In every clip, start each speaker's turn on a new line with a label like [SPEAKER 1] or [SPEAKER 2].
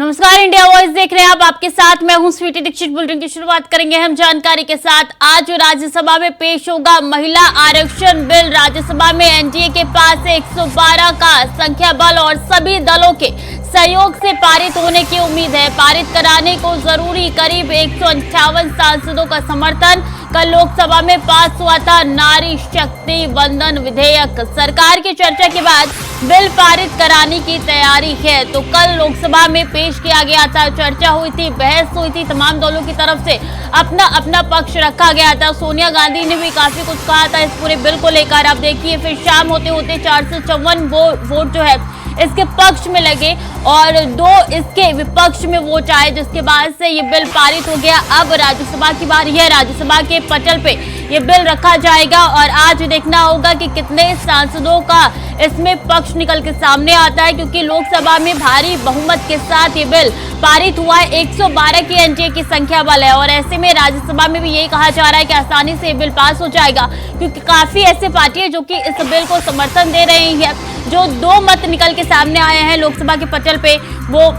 [SPEAKER 1] नमस्कार, India voice देख रहे हैं आप। आपके साथ मैं हूं स्वीटी दीक्षित। बुलेटिन की शुरुआत करेंगे हम जानकारी के साथ। आज राज्यसभा में पेश होगा महिला आरक्षण बिल। राज्यसभा में एनडीए के पास 112 का संख्या बल और सभी दलों के सहयोग से पारित होने की उम्मीद है। पारित कराने को जरूरी करीब 158 सांसदों का समर्थन। कल लोकसभा में पास हुआ था नारी शक्ति वंदन विधेयक। सरकार की चर्चा के बाद बिल पारित कराने की तैयारी है। तो कल लोकसभा में पेश किया गया था, चर्चा हुई थी, बहस हुई थी, तमाम दलों की तरफ से अपना अपना पक्ष रखा गया था। सोनिया गांधी ने भी काफी कुछ कहा था इस पूरे बिल को लेकर। आप देखिए, फिर शाम होते होते 454 वोट जो है इसके पक्ष में लगे और 2 इसके विपक्ष में वोट आए, जिसके बाद से ये बिल पारित हो गया। अब राज्यसभा की बारी है। राज्यसभा के पटल पे ये बिल रखा जाएगा और आज देखना होगा कि कितने सांसदों का इसमें पक्ष निकल के सामने आता है, क्योंकि लोकसभा में भारी बहुमत के साथ ये बिल पारित हुआ है। 112 की एनडीए की संख्या बल है और ऐसे में राज्यसभा में भी यही कहा जा रहा है कि आसानी से ये बिल पास हो जाएगा, क्योंकि काफी ऐसे पार्टियां जो कि इस बिल को समर्थन दे रही है। जो 2 मत निकल के सामने आए हैं लोकसभा के पटल पे, वो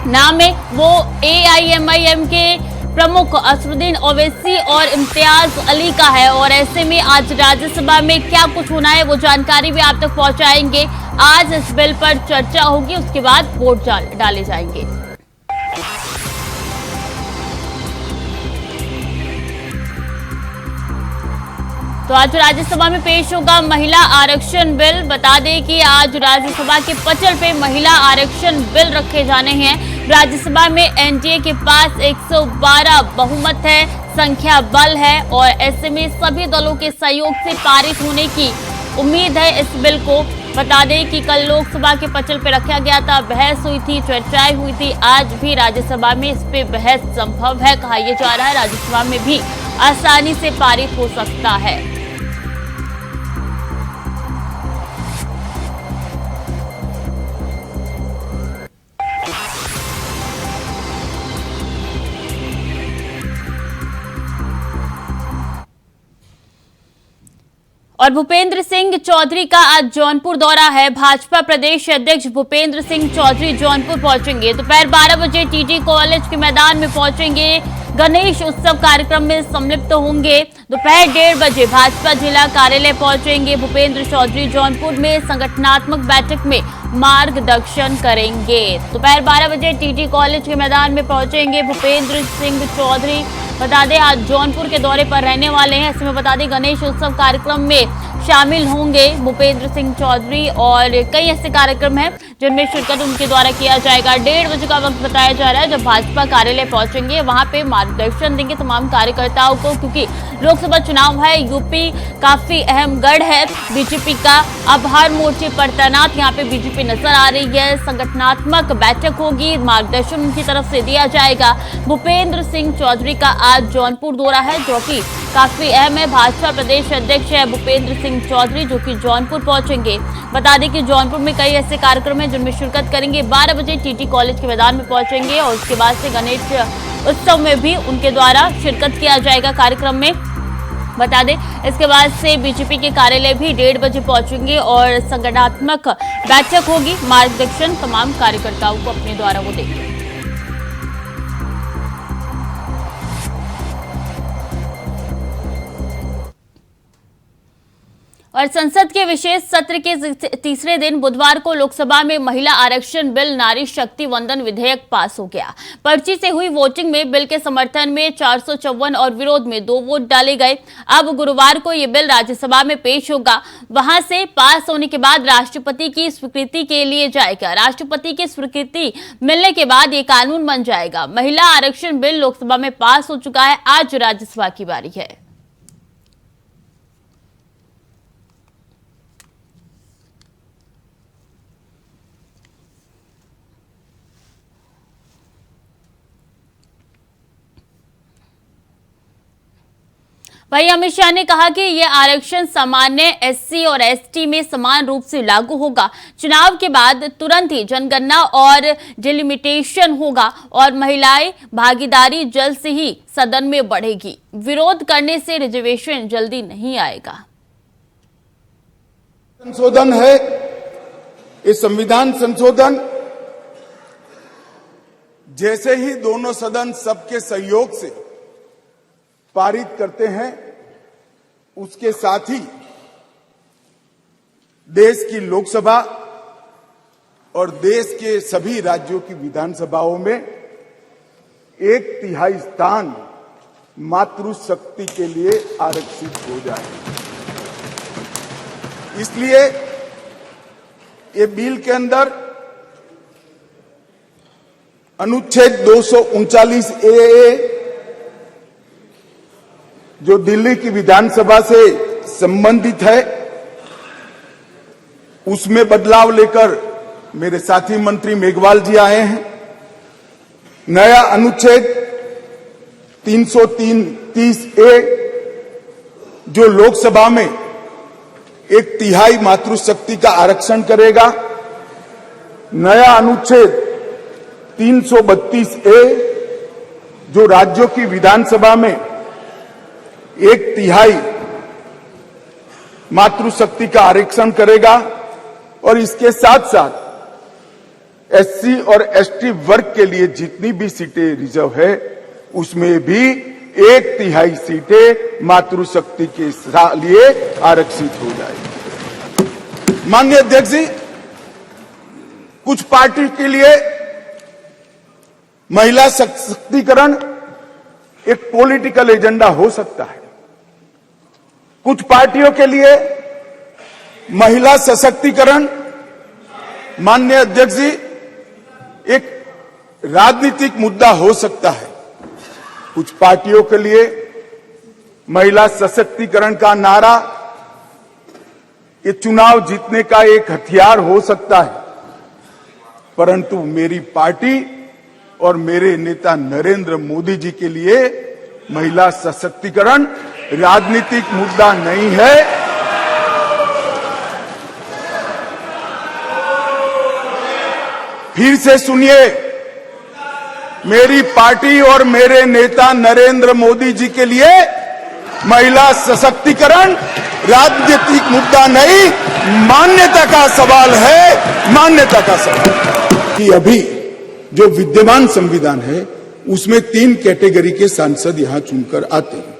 [SPEAKER 1] नाम है वो AIMIM के प्रमुख असरुद्दीन ओवैसी और इम्तियाज अली का है। और ऐसे में आज राज्यसभा में क्या कुछ होना है वो जानकारी भी आप तक पहुंचाएंगे। आज इस बिल पर चर्चा होगी, उसके बाद वोट डाले जाएंगे। तो आज राज्यसभा में पेश होगा महिला आरक्षण बिल। बता दें कि आज राज्यसभा के पटल पे महिला आरक्षण बिल रखे जाने हैं। राज्यसभा में एनडीए के पास 112 बहुमत है, संख्या बल है और ऐसे में सभी दलों के सहयोग से पारित होने की उम्मीद है इस बिल को। बता दें कि कल लोकसभा के पटल पे रखा गया था, बहस हुई थी, चर्चाएं हुई थी। आज भी राज्यसभा में इस पे बहस संभव है। कहा यह जा रहा है राज्यसभा में भी आसानी से पारित हो सकता है। और भूपेंद्र सिंह चौधरी का आज जौनपुर दौरा है। भाजपा प्रदेश अध्यक्ष भूपेंद्र सिंह चौधरी जौनपुर पहुंचेंगे। दोपहर 12 बजे टीटी कॉलेज के मैदान में पहुंचेंगे। गणेश उत्सव कार्यक्रम में सम्मिलित होंगे। दोपहर 1:30 बजे भाजपा जिला कार्यालय पहुंचेंगे। भूपेंद्र चौधरी जौनपुर में संगठनात्मक बैठक में मार्गदर्शन करेंगे। दोपहर 12 बजे टीटी कॉलेज के मैदान में पहुंचेंगे भूपेंद्र सिंह चौधरी। बता दें आज जौनपुर के दौरे पर रहने वाले हैं। ऐसे में बता दें गणेश उत्सव कार्यक्रम में शामिल होंगे भूपेंद्र सिंह चौधरी और कई ऐसे कार्यक्रम हैं जिनमें शिरकत उनके द्वारा किया जाएगा। 1:30 बजे का वक्त बताया जा रहा है जब भाजपा कार्यालय पहुंचेंगे। वहां पे मार्गदर्शन देंगे तमाम कार्यकर्ताओं को, क्योंकि लोकसभा चुनाव है, यूपी काफी अहम गढ़ है बीजेपी का। अब हर मोर्चे पर तैनात यहाँ पे बीजेपी नजर आ रही है। संगठनात्मक बैठक होगी, मार्गदर्शन उनकी तरफ से दिया जाएगा। भूपेंद्र सिंह चौधरी का आज जौनपुर दौरा है जो कि काफी अहम है। भाजपा प्रदेश अध्यक्ष है भूपेंद्र सिंह चौधरी जो कि जौनपुर पहुंचेंगे। बता दें कि जौनपुर में कई ऐसे कार्यक्रम हैं जिनमें शिरकत करेंगे। 12 बजे टीटी कॉलेज के मैदान में पहुंचेंगे और उसके बाद से गणेश उत्सव में भी उनके द्वारा शिरकत किया जाएगा कार्यक्रम में। बता दें इसके बाद से बीजेपी के कार्यालय भी 1:30 बजे पहुंचेंगे और संगठनात्मक बैठक होगी। मार्गदर्शन तमाम कार्यकर्ताओं को अपने द्वारा वो देंगे। और संसद के विशेष सत्र के तीसरे दिन बुधवार को लोकसभा में महिला आरक्षण बिल नारी शक्ति वंदन विधेयक पास हो गया। पर्ची से हुई वोटिंग में बिल के समर्थन में 454 और विरोध में 2 वोट डाले गए। अब गुरुवार को ये बिल राज्यसभा में पेश होगा। वहां से पास होने के बाद राष्ट्रपति की स्वीकृति के लिए जाएगा। राष्ट्रपति की स्वीकृति मिलने के बाद ये कानून बन जाएगा। महिला आरक्षण बिल लोकसभा में पास हो चुका है। आज राज्यसभा की बारी है। वहीं अमित शाह ने कहा कि यह आरक्षण सामान्य एससी और एसटी में समान रूप से लागू होगा। चुनाव के बाद तुरंत ही जनगणना और डिलिमिटेशन होगा और महिलाएं भागीदारी जल्द से ही सदन में बढ़ेगी। विरोध करने से रिजर्वेशन जल्दी नहीं आएगा।
[SPEAKER 2] संशोधन है, ये संविधान संशोधन जैसे ही दोनों सदन सबके सहयोग से पारित करते हैं, उसके साथ ही देश की लोकसभा और देश के सभी राज्यों की विधानसभाओं में 1/3 स्थान मातृशक्ति के लिए आरक्षित हो जाए। इसलिए ये बिल के अंदर अनुच्छेद 239A जो दिल्ली की विधानसभा से संबंधित है, उसमें बदलाव लेकर मेरे साथी मंत्री मेघवाल जी आए हैं। नया अनुच्छेद 330A जो लोकसभा में 1/3 मातृशक्ति का आरक्षण करेगा। नया अनुच्छेद 332A जो राज्यों की विधानसभा में 1/3 मातृशक्ति का आरक्षण करेगा। और इसके साथ साथ SC और ST वर्ग के लिए जितनी भी सीटें रिजर्व है, उसमें भी 1/3 सीटें मातृशक्ति के लिए आरक्षित हो जाएगी। माननीय अध्यक्ष जी, कुछ पार्टी के लिए महिला सशक्तिकरण एक पॉलिटिकल एजेंडा हो सकता है। कुछ पार्टियों के लिए महिला सशक्तिकरण, माननीय अध्यक्ष जी, एक राजनीतिक मुद्दा हो सकता है। कुछ पार्टियों के लिए महिला सशक्तिकरण का नारा ये चुनाव जीतने का एक हथियार हो सकता है, परंतु मेरी पार्टी और मेरे नेता नरेंद्र मोदी जी के लिए महिला सशक्तिकरण राजनीतिक मुद्दा नहीं है। फिर से सुनिए, मेरी पार्टी और मेरे नेता नरेंद्र मोदी जी के लिए महिला सशक्तिकरण राजनीतिक मुद्दा नहीं, मान्यता का सवाल है, मान्यता का सवाल। कि अभी जो विद्यमान संविधान है उसमें 3 कैटेगरी के सांसद यहां चुनकर आते हैं।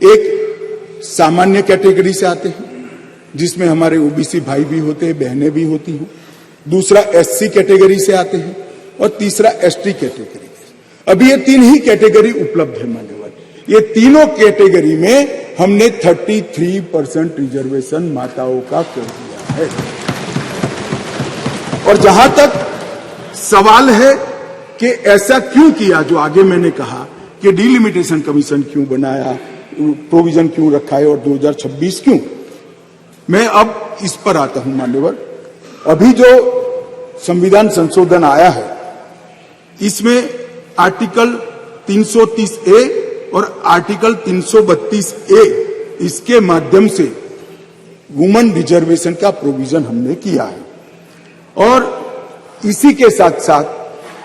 [SPEAKER 2] एक सामान्य कैटेगरी से आते हैं, जिसमें हमारे ओबीसी भाई भी होते हैं, बहनें भी होती हैं। दूसरा SC कैटेगरी से आते हैं और तीसरा ST कैटेगरी। अभी ये 3 ही कैटेगरी उपलब्ध है मान्यवर। ये तीनों कैटेगरी में हमने 33% रिजर्वेशन माताओं का कर दिया है। और जहां तक सवाल है कि ऐसा क्यों किया, जो आगे मैंने कहा कि डिलिमिटेशन कमीशन क्यों बनाया, प्रोविजन क्यों रखा है और 2026 क्यों, मैं अब इस पर आता हूं मान्यवर। अभी जो संविधान संशोधन आया है, इसमें आर्टिकल 330A और आर्टिकल 332A इसके माध्यम से वुमेन रिजर्वेशन का प्रोविजन हमने किया है। और इसी के साथ साथ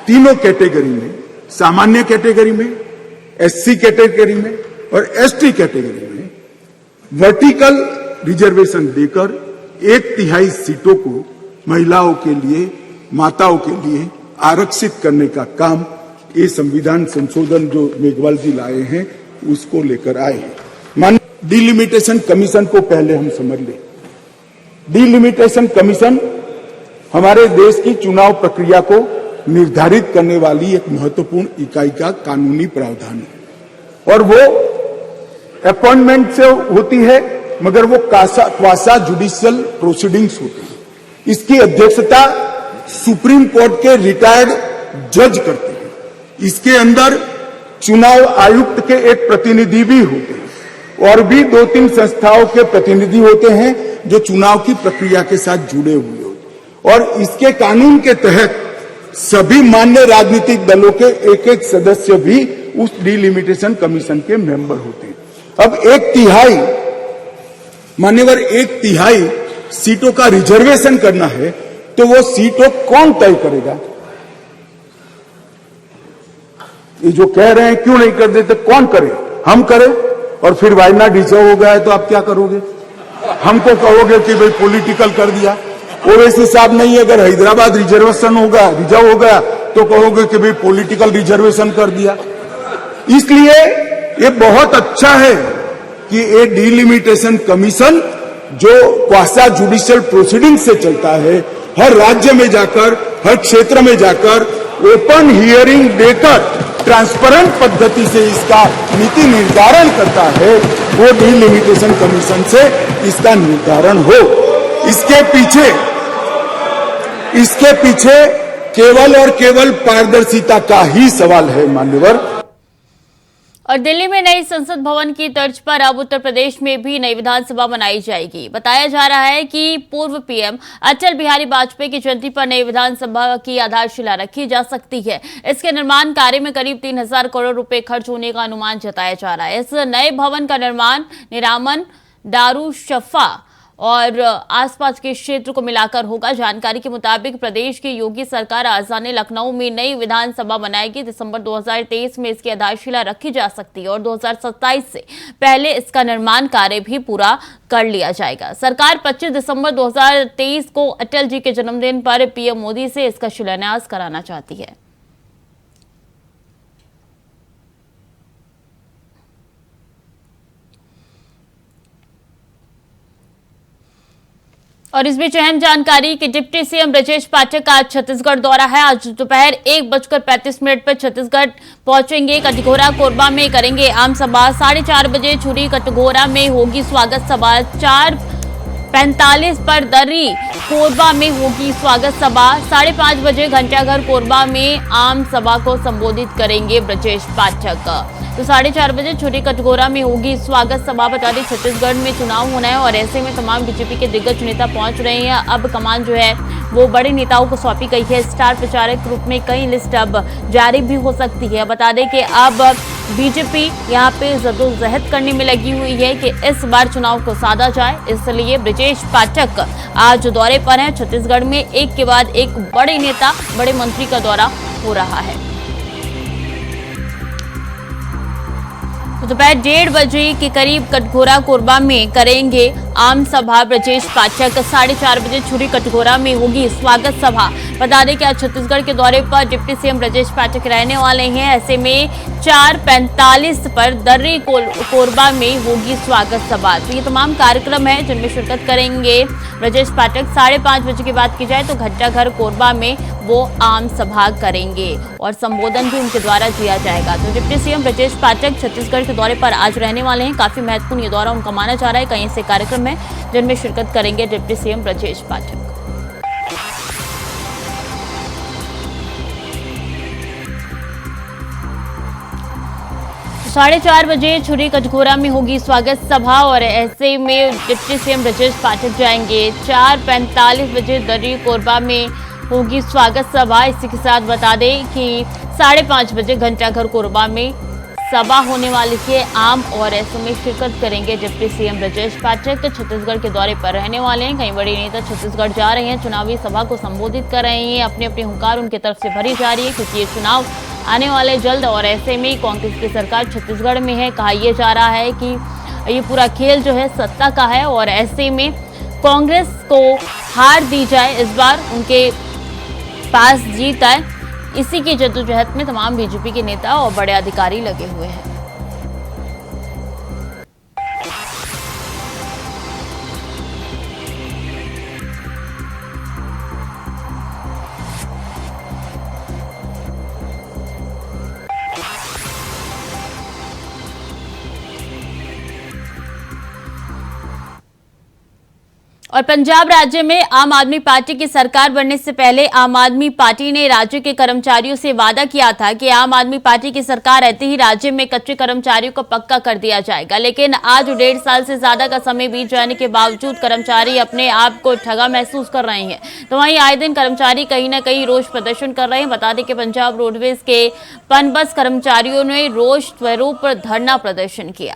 [SPEAKER 2] तीनों कैटेगरी में, सामान्य कैटेगरी में, SC कैटेगरी में और ST कैटेगरी में वर्टिकल रिजर्वेशन देकर 1/3 सीटों को महिलाओं के लिए, माताओं के लिए आरक्षित करने का काम ये संविधान संशोधन जो मेघवाल जी लाए हैं उसको लेकर आए हैं। मान डिलिमिटेशन कमीशन को पहले हम समझ लें। डिलिमिटेशन कमीशन हमारे देश की चुनाव प्रक्रिया को निर्धारित करने वाली एक महत्वपूर्ण इकाई का कानूनी प्रावधान है और वो अपॉइंटमेंट से होती है, मगर वो क्वासा जुडिशियल प्रोसीडिंग्स होती है। इसकी अध्यक्षता सुप्रीम कोर्ट के रिटायर्ड जज करते हैं। इसके अंदर चुनाव आयुक्त के एक प्रतिनिधि भी होते हैं और भी 2-3 संस्थाओं के प्रतिनिधि होते हैं जो चुनाव की प्रक्रिया के साथ जुड़े हुए होते हैं। और इसके कानून के तहत सभी मान्य राजनीतिक दलों के एक सदस्य भी उस डिलिमिटेशन कमीशन के मेंबर होते हैं। अब 1/3 मान्यवर 1/3 सीटों का रिजर्वेशन करना है, तो वो सीटों कौन तय करेगा? ये जो कह रहे हैं क्यों नहीं कर देते, कौन करे? हम करें। और फिर वायनाड रिजर्व हो गया है तो आप क्या करोगे? हमको कहोगे कि भाई पॉलिटिकल कर दिया। ओवैसी साहब नहीं, अगर हैदराबाद रिजर्वेशन होगा, रिजर्व हो गया तो कहोगे कि भाई पॉलिटिकल रिजर्वेशन कर दिया। इसलिए ये बहुत अच्छा है कि ये डिलिमिटेशन कमीशन जो क्वासा जुडिशियल प्रोसीडिंग से चलता है, हर राज्य में जाकर, हर क्षेत्र में जाकर ओपन हियरिंग देकर ट्रांसपेरेंट पद्धति से इसका नीति निर्धारण करता है, वो डिलिमिटेशन कमीशन से इसका निर्धारण हो। इसके पीछे केवल और केवल पारदर्शिता का ही सवाल है मान्यवर।
[SPEAKER 1] और दिल्ली में नई संसद भवन की तर्ज पर अब उत्तर प्रदेश में भी नई विधानसभा बनाई जाएगी। बताया जा रहा है कि पूर्व पीएम अटल बिहारी वाजपेयी की जयंती पर नई विधानसभा की आधारशिला रखी जा सकती है। इसके निर्माण कार्य में करीब 3000 करोड़ रुपए खर्च होने का अनुमान जताया जा रहा है। इस नए भवन का निर्माण निरामन, दारुशफा और आसपास के क्षेत्र को मिलाकर होगा। जानकारी के मुताबिक प्रदेश की योगी सरकार राजधानी लखनऊ में नई विधानसभा बनाएगी। दिसंबर 2023 में इसकी आधारशिला रखी जा सकती है और 2027 से पहले इसका निर्माण कार्य भी पूरा कर लिया जाएगा। सरकार 25 दिसंबर 2023 को अटल जी के जन्मदिन पर पीएम मोदी से इसका शिलान्यास कराना चाहती है। और इस बीच अहम जानकारी कि डिप्टी सीएम ब्रजेश पाठक का आज छत्तीसगढ़ दौरा है। आज दोपहर 1:35 पर छत्तीसगढ़ पहुंचेंगे। कटघोरा कोरबा में करेंगे आम सभा। 4:30 बजे छुरी कटघोरा में होगी स्वागत सभा। 4:45 पर दर्री कोरबा में होगी स्वागत सभा। 5:30 बजे घंटाघर कोरबा में आम सभा को संबोधित करेंगे ब्रजेश पाठक। तो 4:30 बजे छुरी कटघोरा में होगी स्वागत सभा। बता दें छत्तीसगढ़ में चुनाव होना है और ऐसे में तमाम बीजेपी के दिग्गज नेता पहुंच रहे हैं। अब कमान जो है वो बड़े नेताओं को सौंपी गई है। स्टार प्रचारक के रूप में कई लिस्ट अब जारी भी हो सकती है। बता दें कि अब बीजेपी यहाँ पे जद्दोजहद करने में लगी हुई है कि इस बार चुनाव को साधा जाए। इसलिए ब्रजेश पाठक आज दौरे पर हैं। छत्तीसगढ़ में एक के बाद एक बड़े नेता, बड़े मंत्री का दौरा हो रहा है। दोपहर 1:30 बजे के करीब कटघोरा कोरबा में करेंगे आम सभा ब्रजेश पाठक। 4:30 बजे छुरी कटघोरा में होगी स्वागत सभा। बता दें कि आज छत्तीसगढ़ के दौरे पर डिप्टी सीएम ब्रजेश पाठक रहने वाले हैं। ऐसे में 4:45 पर दर्री कोरबा में होगी स्वागत सभा। तो ये तमाम कार्यक्रम है जिनमें शिरकत करेंगे ब्रजेश पाठक। 5:30 बजे की बात की जाए तो घंटाघर कोरबा में वो आम सभा करेंगे और संबोधन भी उनके द्वारा दिया जाएगा। तो डिप्टी सीएम ब्रजेश पाठक छत्तीसगढ़ के दौरे पर आज रहने वाले हैं। काफी महत्वपूर्ण ये दौरा उनका माना जा रहा है। कई ऐसे कार्यक्रम है जिनमें शिरकत करेंगे डिप्टी सीएम ब्रजेश पाठक। 4:30 बजे छुरी कटघोरा में होगी स्वागत सभा और ऐसे में डिप्टी सीएम ब्रजेश पाठक जाएंगे। 4:45 बजे दर्री कोरबा में होगी स्वागत सभा। इसी के साथ बता दें कि 5:30 बजे घंटाघर कोरबा में सभा होने वाली है आम और ऐसे में शिरकत करेंगे डिप्टी सीएम ब्रजेश पाठक। छत्तीसगढ़ के दौरे पर रहने वाले हैं। कई बड़े नेता छत्तीसगढ़ जा रहे हैं, चुनावी सभा को संबोधित कर रहे हैं। अपनी अपनी हुंकार उनकी तरफ से भरी जा रही है क्योंकि ये चुनाव आने वाले जल्द और ऐसे में कांग्रेस की सरकार छत्तीसगढ़ में है। कहा यह जा रहा है कि ये पूरा खेल जो है सत्ता का है और ऐसे में कांग्रेस को हार दी जाए, इस बार उनके पास जीत आए। इसी की जद्दोजहद में तमाम बीजेपी के नेता और बड़े अधिकारी लगे हुए हैं। और पंजाब राज्य में आम आदमी पार्टी की सरकार बनने से पहले आम आदमी पार्टी ने राज्य के कर्मचारियों से वादा किया था कि आम आदमी पार्टी की सरकार रहते ही राज्य में कच्चे कर्मचारियों को पक्का कर दिया जाएगा। लेकिन आज 1.5 साल से ज्यादा का समय बीत जाने के बावजूद कर्मचारी अपने आप को ठगा महसूस कर रहे हैं। तो वहीं आए दिन कर्मचारी कहीं ना कहीं रोष प्रदर्शन कर रहे हैं। बता दें कि पंजाब रोडवेज के पनबस कर्मचारियों ने रोष स्वरूप धरना प्रदर्शन किया।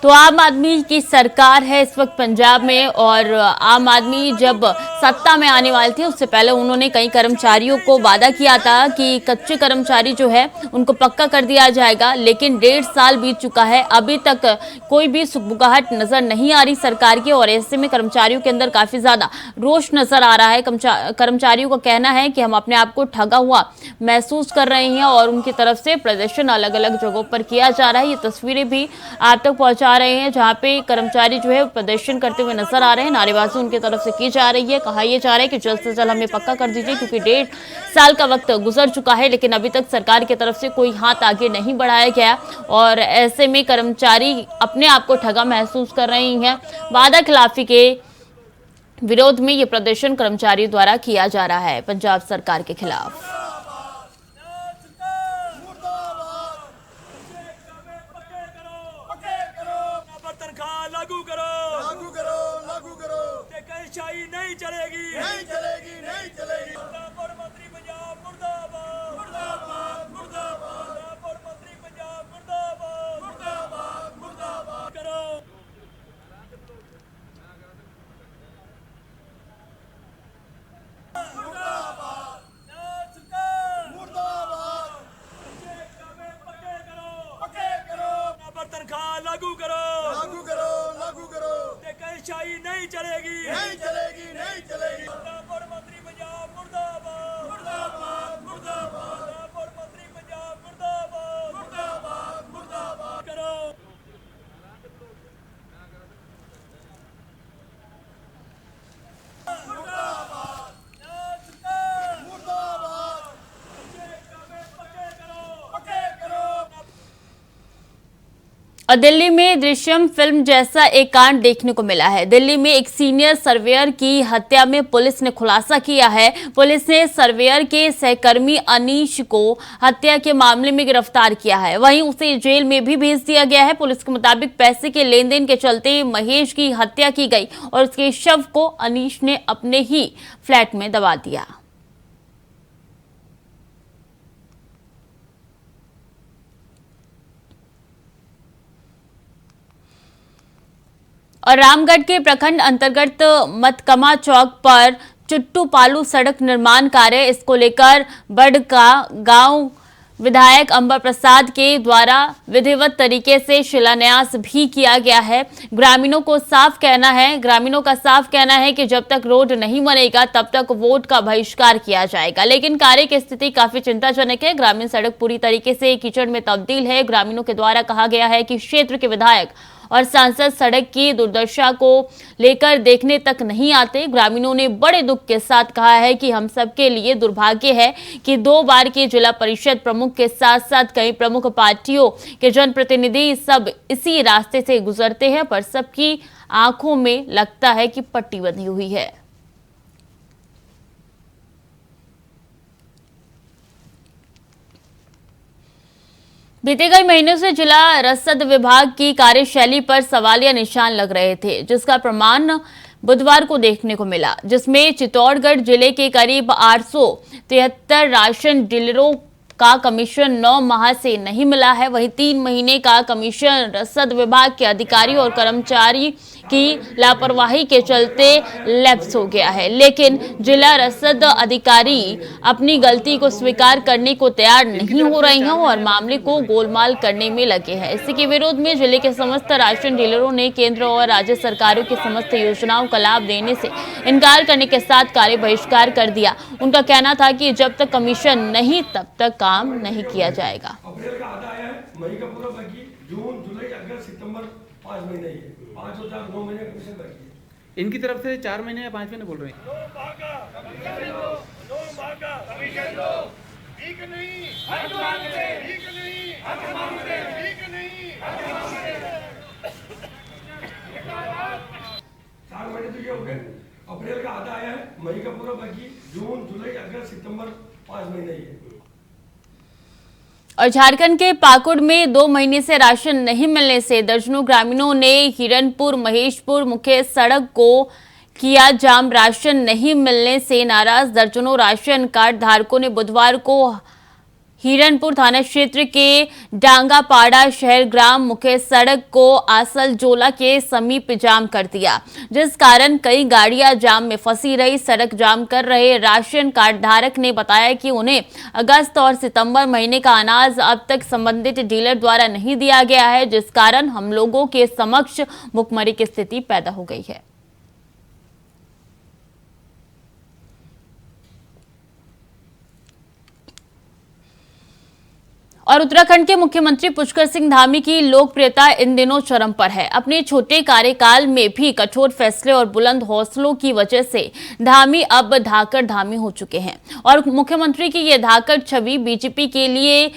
[SPEAKER 1] तो आम आदमी की सरकार है इस वक्त पंजाब में और आम आदमी जब सत्ता में आने वाली थी उससे पहले उन्होंने कई कर्मचारियों को वादा किया था कि कच्चे कर्मचारी जो है उनको पक्का कर दिया जाएगा, लेकिन 1.5 साल बीत चुका है, अभी तक कोई भी सुगबुगाहट नजर नहीं आ रही सरकार की। और ऐसे में कर्मचारियों के अंदर काफी ज्यादा रोष नजर आ रहा है। कर्मचारियों का कहना है कि हम अपने आप को ठगा हुआ महसूस कर रहे हैं और उनकी तरफ से प्रदर्शन अलग अलग जगहों पर किया जा रहा है। ये तस्वीरें भी आप तक पहुंचा रहे हैं जहां पे कर्मचारी जो है प्रदर्शन करते हुए नजर आ रहे हैं। नारेबाजी उनकी तरफ से की जा रही है। कहा यह जा रहा है कि जल्द से जल्द हमें पक्का कर दीजिए, क्योंकि 1.5 साल का वक्त गुजर चुका है, लेकिन अभी तक सरकार की तरफ से कोई हाथ आगे नहीं बढ़ाया गया और ऐसे में कर्मचारी अपने आप को ठगा महसूस कर रहे हैं। वादा खिलाफी के विरोध में ये प्रदर्शन कर्मचारियों द्वारा किया जा रहा है पंजाब सरकार के खिलाफ।
[SPEAKER 3] नहीं चलेगी, नहीं चलेगी, नहीं चलेगी। मंत्री पंजाब मुर्दाबाद, मुर्दाबाद, मुर्दाबाद। मंत्री पंजाब मुर्दाबाद, मुर्दाबाद, मुर्दाबाद करो। मुर्दाबाद, मुर्दाबाद। पक्के करो, पक्के करो। तनख्वाह लागू करो, लागू करो, लागू करो। शाही नहीं चलेगी, नहीं चलेगी, नहीं चलेगी। मंत्री पंजाब मुर्दाबाद, मुर्दाबाद, मुर्दाबाद। मंत्री पंजाब मुर्दाबाद, मुर्दाबाद, मुर्दाबाद करो। मुर्दाबाद, मुर्दाबाद। पक्के करो, पक्के करो।
[SPEAKER 1] और दिल्ली में दृश्यम फिल्म जैसा एक कांड देखने को मिला है। दिल्ली में एक सीनियर सर्वेयर की हत्या में पुलिस ने खुलासा किया है। पुलिस ने सर्वेयर के सहकर्मी अनीश को हत्या के मामले में गिरफ्तार किया है, वहीं उसे जेल में भी भेज दिया गया है। पुलिस के मुताबिक पैसे के लेन देन के चलते महेश की हत्या की गई और उसके शव को अनीश ने अपने ही फ्लैट में दबा दिया। और रामगढ़ के प्रखंड अंतर्गत मतकमा चौक पर चुट्टू पालू सड़क निर्माण कार्य, इसको लेकर बड़का गांव विधायक अंबर प्रसाद के द्वारा विधिवत तरीके से शिलान्यास भी किया गया है। ग्रामीणों का साफ कहना है कि जब तक रोड नहीं बनेगा तब तक वोट का बहिष्कार किया जाएगा, लेकिन कार्य की स्थिति काफी चिंताजनक है। ग्रामीण सड़क पूरी तरीके से कीचड़ में तब्दील है। ग्रामीणों के द्वारा कहा गया है कि क्षेत्र के विधायक और सांसद सड़क की दुर्दशा को लेकर देखने तक नहीं आते। ग्रामीणों ने बड़े दुख के साथ कहा है कि हम सबके लिए दुर्भाग्य है कि 2 बार के जिला परिषद प्रमुख के साथ साथ कई प्रमुख पार्टियों के जनप्रतिनिधि सब इसी रास्ते से गुजरते हैं, पर सबकी आंखों में लगता है कि पट्टी बंधी हुई है। बीते कई महीनों से जिला रसद विभाग की कार्यशैली पर सवालिया निशान लग रहे थे, जिसका प्रमाण बुधवार को देखने को मिला, जिसमें चित्तौड़गढ़ जिले के करीब 873 राशन डीलरों का कमीशन 9 माह से नहीं मिला है। वहीं 3 महीने का कमीशन रसद विभाग के अधिकारी और कर्मचारी की लापरवाही के चलते लैप्स हो गया है, लेकिन जिला रसद अधिकारी अपनी गलती को स्वीकार करने को तैयार नहीं हो रहे हैं और मामले को गोलमाल करने में लगे हैं। इसी के विरोध में जिले के समस्त राशन डीलरों ने केंद्र और राज्य सरकारों की समस्त योजनाओं का लाभ देने से इनकार करने के साथ कार्य बहिष्कार कर दिया। उनका कहना था कि जब तक कमीशन नहीं तब तक काम नहीं किया जाएगा।
[SPEAKER 4] अप्रैल का आधा आया है, मई का पूरा बाकी, जून जुलाई अगस्त सितंबर 5 महीने ही है, 5 और 4 9 महीने कमीशन बाकी है।
[SPEAKER 5] इनकी तरफ से 4 महीने या 5 महीने बोल रहे हैं।
[SPEAKER 3] ठीक नहीं, हक मांगते, ठीक नहीं, हक मांगते, ठीक नहीं, हक मांगते।
[SPEAKER 4] 4 महीने तो ये हो गए, अप्रैल का आधा आया है, मई का पूरा बाकी, जून जुलाई अगस्त सितंबर 5 महीने ही है।
[SPEAKER 1] और झारखंड के पाकुड़ में 2 महीने से राशन नहीं मिलने से दर्जनों ग्रामीणों ने हिरनपुर महेशपुर मुख्य सड़क को किया जाम। राशन नहीं मिलने से नाराज दर्जनों राशन कार्ड धारकों ने बुधवार को हिरनपुर थाना क्षेत्र के डांगापाड़ा शहर ग्राम मुख्य सड़क को आसलजोला के समीप जाम कर दिया, जिस कारण कई गाड़ियां जाम में फंसी रही। सड़क जाम कर रहे राशन कार्ड धारक ने बताया कि उन्हें अगस्त और सितंबर महीने का अनाज अब तक संबंधित डीलर द्वारा नहीं दिया गया है, जिस कारण हम लोगों के समक्ष भुखमरी की स्थिति पैदा हो गई है। और उत्तराखंड के मुख्यमंत्री पुष्कर सिंह धामी की लोकप्रियता इन दिनों चरम पर है। अपने छोटे कार्यकाल में भी कठोर फैसले और बुलंद हौसलों की वजह से धामी अब धाकड़ धामी हो चुके हैं और मुख्यमंत्री की यह धाकड़ छवि बीजेपी के लिए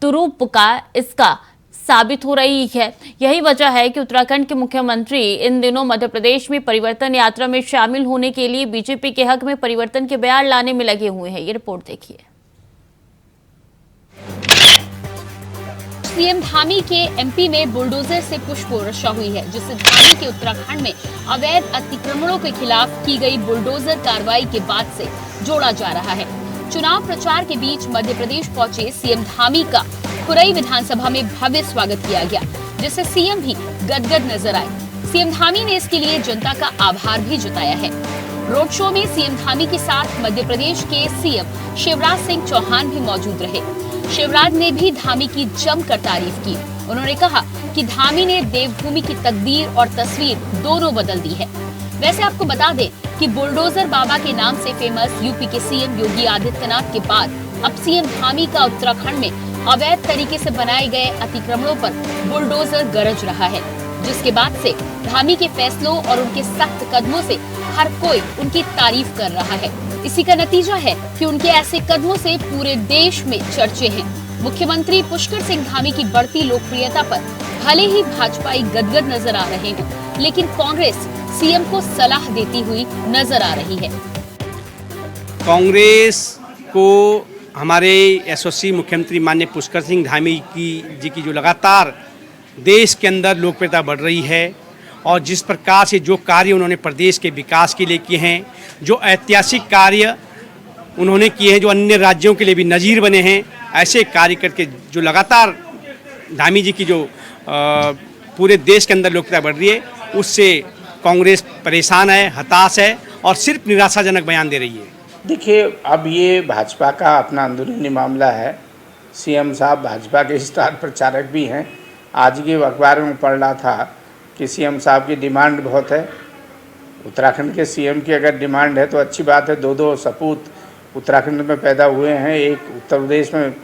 [SPEAKER 1] तुरूप का इसका साबित हो रही है। यही वजह है कि उत्तराखंड के मुख्यमंत्री इन दिनों मध्य प्रदेश में परिवर्तन यात्रा में शामिल होने के लिए बीजेपी के हक में परिवर्तन के बयान लाने में लगे हुए हैं। ये रिपोर्ट देखिए।
[SPEAKER 6] सीएम धामी के एमपी में बुलडोजर से पुष्प वर्षा हुई है, जिससे धामी के उत्तराखंड में अवैध अतिक्रमणों के खिलाफ की गई बुलडोजर कार्रवाई के बाद से जोड़ा जा रहा है। चुनाव प्रचार के बीच मध्य प्रदेश पहुंचे सीएम धामी का खुरई विधानसभा में भव्य स्वागत किया गया, जिससे सीएम भी गदगद नजर आए। सीएम धामी ने इसके लिए जनता का आभार भी जताया है। रोड शो में सीएम धामी के साथ मध्य प्रदेश के सीएम शिवराज सिंह चौहान भी मौजूद रहे। शिवराज ने भी धामी की जमकर तारीफ की। उन्होंने कहा कि धामी ने देवभूमि की तकदीर और तस्वीर दोनों बदल दी है। वैसे आपको बता दें कि बुलडोजर बाबा के नाम से फेमस यूपी के सीएम योगी आदित्यनाथ के बाद अब सीएम धामी का उत्तराखंड में अवैध तरीके से बनाए गए अतिक्रमणों पर बुलडोजर गरज रहा है, जिसके बाद से धामी के फैसलों और उनके सख्त कदमों से हर कोई उनकी तारीफ कर रहा है। इसी का नतीजा है कि उनके ऐसे कदमों से पूरे देश में चर्चे हैं। मुख्यमंत्री पुष्कर सिंह धामी की बढ़ती लोकप्रियता पर भले ही भाजपाई गदगद नजर आ रहे हो, लेकिन कांग्रेस सीएम को सलाह देती हुई नजर आ रही है।
[SPEAKER 7] कांग्रेस को हमारे यशस्वी मुख्यमंत्री माननीय पुष्कर सिंह धामी जी की जो लगातार देश के अंदर लोकप्रियता बढ़ रही है और जिस प्रकार से जो कार्य उन्होंने प्रदेश के विकास के लिए किए हैं, जो ऐतिहासिक कार्य उन्होंने किए हैं, जो अन्य राज्यों के लिए भी नज़ीर बने हैं, ऐसे कार्य करके जो लगातार धामी जी की जो पूरे देश के अंदर लोकप्रियता बढ़ रही है, उससे कांग्रेस परेशान है, हताश है और सिर्फ निराशाजनक बयान दे रही है।
[SPEAKER 8] देखिए, अब ये भाजपा का अपना अंदरूनी मामला है। सीएम साहब भाजपा के स्टार प्रचारक भी हैं। आज के अखबार में पढ़ रहा था कि सीएम साहब की डिमांड बहुत है। उत्तराखंड के सीएम की अगर डिमांड है तो अच्छी बात है। दो सपूत उत्तराखंड में पैदा हुए हैं। एक उत्तर प्रदेश में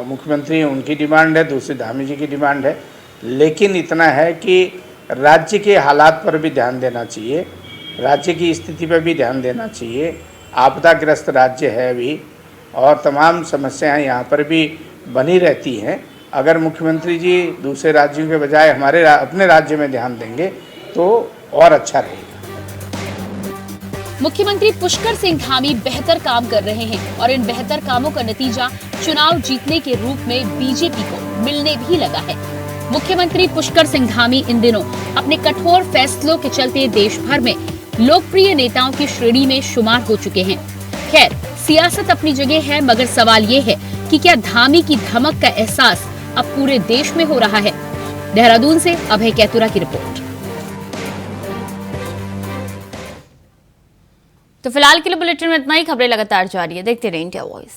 [SPEAKER 8] मुख्यमंत्री, उनकी डिमांड है, दूसरी धामी जी की डिमांड है। लेकिन इतना है कि राज्य के हालात पर भी ध्यान देना चाहिए, राज्य की स्थिति पर भी ध्यान देना चाहिए। आपदाग्रस्त राज्य है अभी और तमाम समस्याएं यहाँ पर भी बनी रहती हैं। अगर मुख्यमंत्री जी दूसरे राज्यों के बजाय अपने राज्य में ध्यान देंगे तो और अच्छा रहेगा।
[SPEAKER 6] मुख्यमंत्री पुष्कर सिंह धामी बेहतर काम कर रहे हैं और इन बेहतर कामों का नतीजा चुनाव जीतने के रूप में बीजेपी को मिलने भी लगा है। मुख्यमंत्री पुष्कर सिंह धामी इन दिनों अपने कठोर फैसलों के चलते देश भर में लोकप्रिय नेताओं की श्रेणी में शुमार हो चुके हैं। खैर, सियासत अपनी जगह है, मगर सवाल ये है कि क्या धामी की धमक का एहसास अब पूरे देश में हो रहा है। देहरादून से अभय कैतुरा की रिपोर्ट।
[SPEAKER 1] तो फिलहाल के लिए बुलेटिन में इतना ही। खबरें लगातार जारी है, देखते रहिए इंडिया वॉइस।